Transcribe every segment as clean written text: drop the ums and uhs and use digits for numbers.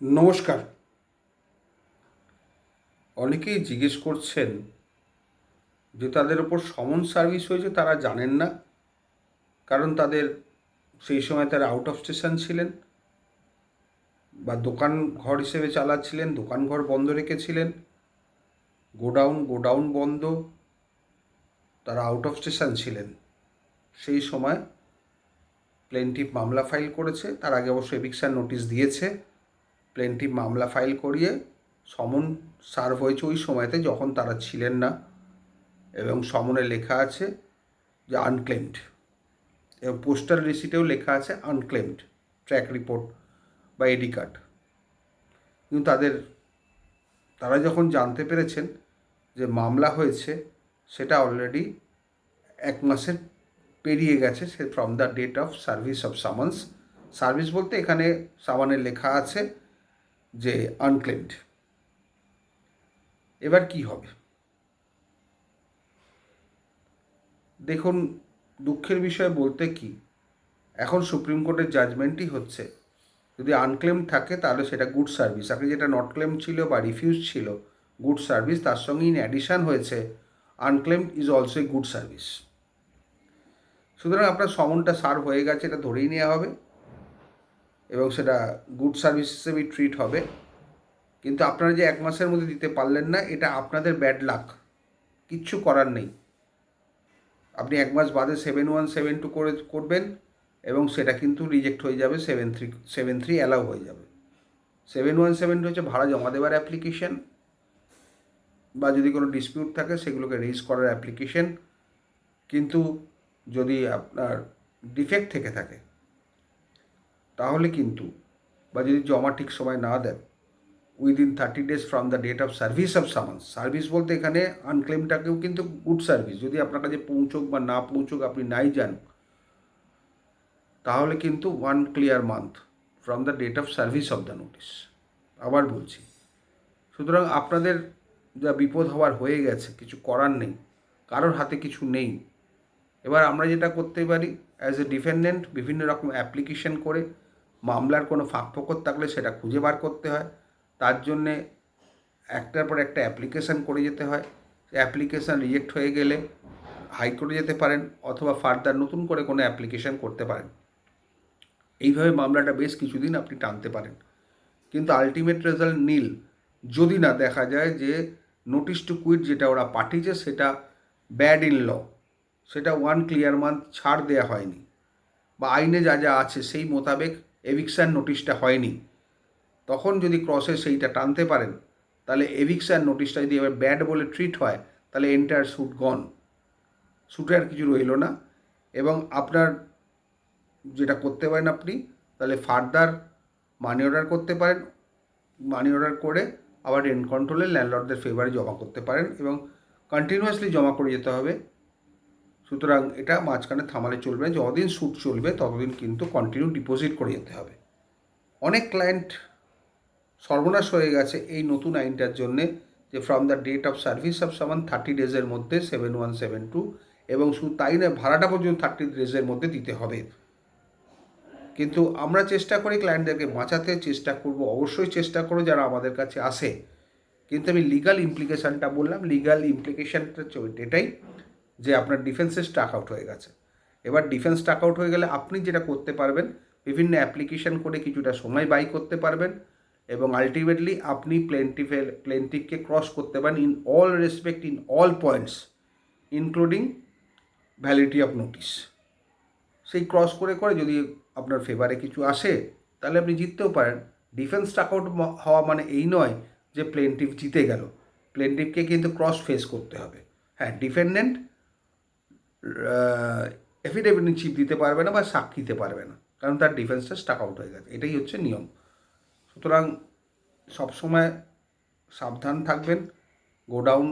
নমস্কার। অনেকেই জিজ্ঞেস করছেন যে তাদের ওপর সমন সার্ভিস হয়েছে, তারা জানেন না। কারণ তাদের সেই সময় তারা আউট অফ স্টেশন ছিলেন বা দোকান ঘর হিসেবে চালাচ্ছিলেন, দোকান ঘর বন্ধ রেখেছিলেন, গোডাউন বন্ধ, তারা আউট অফ স্টেশন ছিলেন। সেই সময় প্লেনটিভ মামলা ফাইল করেছে। তার আগে অবশ্য এভিকশন নোটিশ দিয়েছে। প্লেনটিভ মামলা ফাইল করিয়ে সমন সার্ভ হয়েছে ওই সময়তে যখন তারা ছিলেন না, এবং সমনে লেখা আছে যে আনক্লেমড, এবং পোস্টাল রিসিটেও লেখা আছে আনক্লেমড ট্র্যাক রিপোর্ট বা এডি কার্ড। কিন্তু তারা যখন জানতে পেরেছেন যে মামলা হয়েছে, সেটা অলরেডি 1 মাসের পেরিয়ে গেছে সে from the date of service of summons. Service বলতে এখানে সামানে লেখা আছে যে আনক্লেমড। এবার কি হবে? দেখুন, দুঃখের বিষয় বলতে কি, এখন সুপ্রিম কোর্টের জাজমেন্টই হচ্ছে যদি আনক্লেম থাকে তাহলে সেটা গুড সার্ভিস। আগে যেটা নট ক্লেম ছিল বা রিফিউজ ছিল গুড সার্ভিস, তার সঙ্গে ইন অ্যাডিশান হয়েছে unclaim is also a good service. সুতরাং আপনার সমনটা সার্ভ হয়ে গেছে, এটা ধরেই নেওয়া হবে এবং সেটা গুড সার্ভিস হিসেবেই ট্রিট হবে। কিন্তু আপনারা যে 1 মাসের মধ্যে দিতে পারলেন না, এটা আপনাদের ব্যাড লাক, কিচ্ছু করার নেই। আপনি 1 মাস বাদে 7172 করবেন এবং সেটা কিন্তু রিজেক্ট হয়ে যাবে, 73 অ্যালাউ হয়ে যাবে। 7172 হচ্ছে ভাড়া জমা দেওয়ার অ্যাপ্লিকেশন, বা যদি কোনো ডিসপিউট থাকে সেগুলোকে রেজ করার অ্যাপ্লিকেশন। কিন্তু যদি আপনার ডিফেক্ট থেকে থাকে তাহলে কিন্তু, বা যদি জমা ঠিক সময় না দেন within 30 days from the date of service of summons, service বলতে এখানে আনক্লেমটাকেও কিন্তু গুড সার্ভিস, যদি আপনার কাছে পৌঁছুক বা না পৌঁছুক আপনি নাই যান, তাহলে কিন্তু 1 clear month from the date of service of the notice. আবার বলছি, সুতরাং আপনাদের যা বিপদ হওয়ার হয়ে গেছে, কিছু করার নেই, কারোর হাতে কিছু নেই। এবার আমরা যেটা করতে পারি, অ্যাজ এ ডিফেন্ডেন্ট বিভিন্ন রকম অ্যাপ্লিকেশন করে, মামলার কোনো ফাঁকফোকর থাকলে সেটা খুঁজে বার করতে হয়। তার জন্যে একটার পর একটা অ্যাপ্লিকেশান করে যেতে হয়। অ্যাপ্লিকেশান রিজেক্ট হয়ে গেলে হাইকোর্টে যেতে পারেন, অথবা ফার্দার নতুন করে কোনো অ্যাপ্লিকেশান করতে পারেন। এইভাবে মামলাটা বেশ কিছুদিন আপনি টানতে পারেন, কিন্তু আলটিমেট রেজাল্ট নীল, যদি না দেখা যায় যে নোটিশ টু কুইট যেটা ওরা পাঠিয়েছে সেটা ব্যাড ইন ল, সেটা 1 clear month ছাড় দেওয়া হয়নি, বা আইনে যা যা আছে সেই মোতাবেক এভিকশান নোটিশটা হয়নি। তখন যদি ক্রসে সেইটা টানতে পারেন, তাহলে এভিকশান নোটিশটা যদি এবার ব্যাড বলে ট্রিট হয়, তাহলে এন্টায়ার স্যুট গন, স্যুটে আর কিছু রইল না। এবং আপনার যেটা করতে পারেন আপনি, তাহলে ফার্দার মানি অর্ডার করতে পারেন। মানি অর্ডার করে আবার রেন্ট কন্ট্রোলে ল্যান্ডলর্ডদের ফেভারে জমা করতে পারেন, এবং কন্টিনিউয়াসলি জমা করে যেতে হবে। সুতরাং এটা মাঝখানে থামালে চলবে না, যতদিন স্যুট চলবে ততদিন কিন্তু কন্টিনিউ ডিপোজিট করে যেতে হবে। অনেক ক্লায়েন্ট সর্বনাশ হয়ে গেছে এই নতুন আইনটার জন্যে, যে from the date of service of summon 30 days মধ্যে 7172, এবং শুধু তাই না, ভাড়াটা পর্যন্ত 30 days মধ্যে দিতে হবে। কিন্তু আমরা চেষ্টা করি ক্লায়েন্টদেরকে বাঁচাতে, চেষ্টা করব, অবশ্যই চেষ্টা করো যারা আমাদের কাছে আসে। কিন্তু আমি লিগাল ইমপ্লিকেশানটা বললাম, লিগাল ইমপ্লিকেশানটা এটাই যে আপনার ডিফেন্সের স্টাক আউট হয়ে গেছে। এবার ডিফেন্স স্টাক আউট হয়ে গেলে আপনি যেটা করতে পারবেন, বিভিন্ন অ্যাপ্লিকেশান করে কিছুটা সময় বাই করতে পারবেন, এবং আলটিমেটলি আপনি প্লেন্টিফকে ক্রস করতে পারেন in all respect, in all points, including validity of notice. সেই ক্রস করে করে যদি আপনার ফেভারে কিছু আসে, তাহলে আপনি জিততেও পারেন। ডিফেন্স স্টাক আউট হওয়া মানে এই নয় যে প্লেন্টিফ জিতে গেল। প্লেন্টিফকে কিন্তু ক্রস ফেস করতে হবে। হ্যাঁ, ডিফেন্ডেন্ট এফিডেভিট চিপ দিতে পারবে না বা সাক্ষী দিতে পারবে না, কারণ তার ডিফেন্সটা স্টাক আউট হয়ে গেছে। এটাই হচ্ছে নিয়ম। সুতরাং সবসময় সাবধান থাকবেন, গোডাউন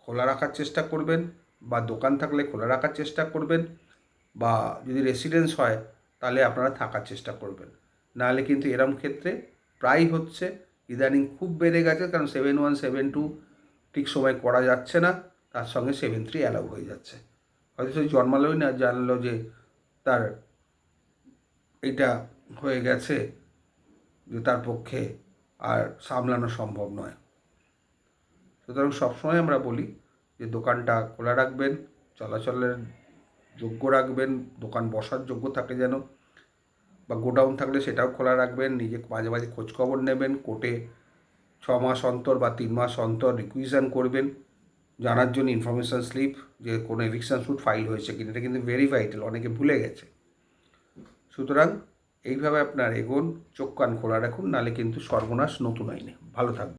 খোলা রাখার চেষ্টা করবেন, বা দোকান থাকলে খোলা রাখার চেষ্টা করবেন, বা যদি রেসিডেন্স হয় তাহলে আপনারা থাকার চেষ্টা করবেন। নাহলে কিন্তু এরম ক্ষেত্রে প্রায় হচ্ছে, ইদানিং খুব বেড়ে গেছে, কারণ 7172 ঠিক সময় করা যাচ্ছে না, তার সঙ্গে 73 অ্যালাউ হয়ে যাচ্ছে। হয়তো সে জন্মালোই না, জানলো যে তার এইটা হয়ে গেছে, যে তার পক্ষে আর সামলানো সম্ভব নয়। সুতরাং সবসময় আমরা বলি যে দোকানটা খোলা রাখবেন, চলাচলের যোগ্য রাখবেন, দোকান বসার যোগ্য থাকে যেন, বা গোডাউন থাকলে সেটাও খোলা রাখবেন, নিজে মাঝে মাঝে খোঁজখবর নেবেন, কোর্টে 6 মাস অন্তর বা 3 মাস অন্তর রিকুইজিশন করবেন, জানার জন্য ইনফরমেশান স্লিপ যে কোনো এভিকশন স্যুট ফাইল হয়েছে কিনা, এটা কিন্তু ভেরি ভাইটাল, অনেকে ভুলে গেছে। সুতরাং এইভাবে আপনার এগোন, চোখ কান খোলা রাখুন, নাহলে কিন্তু সর্বনাশ নতুন আইনে। ভালো থাকবে।